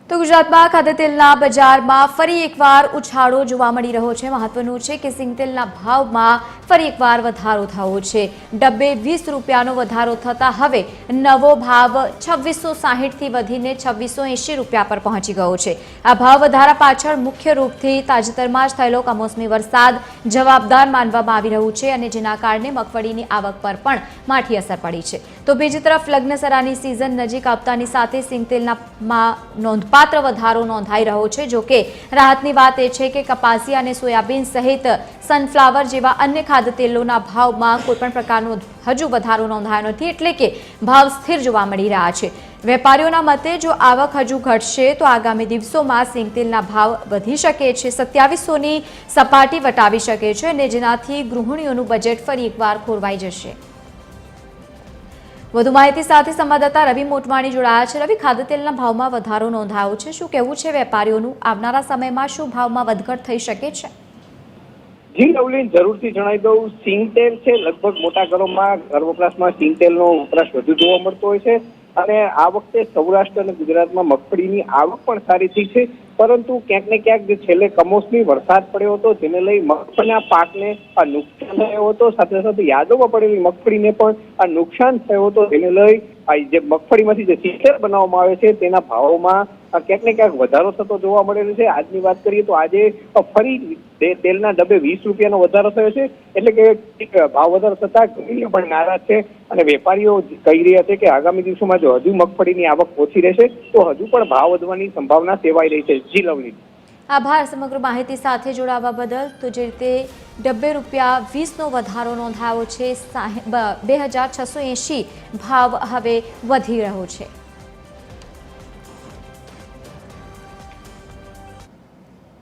તો ગુજરાતમાં ખાદ્યતેલના બજારમાં ફરી એકવાર ઉછાળો જોવા મળી રહ્યો છે। મહત્વનું છે કે સિંગતેલના ભાવમાં ફરી એકવાર વધારો થયો છે। ડબ્બે 20 રૂપિયાનો વધારો થતા હવે નવો ભાવ 2660 થી વધીને 2680 રૂપિયા પર પહોંચી ગયો છે। આ ભાવ વધારા પાછળ મુખ્ય રૂપથી તાજેતરમાં જ થયેલો કમોસમી વરસાદ જવાબદાર માનવામાં આવી રહ્યું છે અને જેના કારણે મગફળીની આવક પર પણ માઠી અસર પડી છે। તો બીજી તરફ લગ્નસરાની સિઝન નજીક આવતાની સાથે સિંગતેલમાં નોંધપાત્ર વધારો નોંધાઈ રહ્યો છે। જો કે રાહતની વાત એ છે કે કપાસિયા અને સોયાબીન સહિત સનફ્લાવર જેવા અન્ય ખાદ્યતેલોના ભાવમાં કોઈપણ પ્રકારનો હજુ વધારો નોંધાયો નથી, એટલે કે ભાવ સ્થિર જોવા મળી રહ્યા છે। વેપારીઓના મતે જો આવક હજુ ઘટશે તો આગામી દિવસોમાં સિંગતેલના ભાવ વધી શકે છે, 2700ની સપાટી વટાવી શકે છે અને જેનાથી ગૃહિણીઓનું બજેટ ફરી એકવાર ખોરવાઈ જશે। વધુ માહિતી સાથે સંવાદદાતા રવિ મોટવાણી જોડાયા છે। રવિ, ખાદ્યતેલના ભાવમાં વધારો નોંધાયો છે, શું કહેવું છે વેપારીઓનું? આવનારા સમયમાં શું ભાવમાં વધઘટ થઈ શકે છે? જી લવલીન, જરૂરથી જણાવી દઉં, સિંગતેલ છે લગભગ મોટા ઘરોમાં ઘર વપરાશમાં સિંગતેલનો વપરાશ વધુ જોવા મળતો હોય છે અને આ વખતે સૌરાષ્ટ્ર અને ગુજરાતમાં મગફળીની આવક પણ સારી થઈ છે, પરંતુ ક્યાંક ને ક્યાંક જે છેલ્લે કમોસમી વરસાદ પડ્યો હતો જેને લઈ મગફળીના પાકને નુકસાન થયો હતો, સાથે સાથે યાદોમાં પડેલી મગફળીને પણ નુકસાન થયું હતો, જેને લઈ જે મગફળીમાંથી જે સિંગતેલ બનાવવામાં આવે છે તેના ભાવોમાં ક્યાંક ને ક્યાંક વધારો થતો જોવા મળેલો છે। આજની વાત કરીએ તો આજે ફરી તેલના ડબ્બે 20 રૂપિયાનો વધારો થયો છે, એટલે કે ભાવ વધારો થતા ગૃહિણીઓ પણ નારાજ છે અને વેપારીઓ કહી રહ્યા છે કે આગામી દિવસોમાં જો હજુ મગફળીની આવક ઓછી રહેશે તો હજુ પણ ભાવ વધવાની સંભાવના સેવાઈ રહી છે। જી લવલી, આભાર સમગ્ર માહિતી સાથે જોડાવા બદલ। તો જે રીતે ડબ્બે રૂપિયા 20નો વધારો નોંધાયો છે, 2680 ભાવ હવે વધી રહ્યો છે।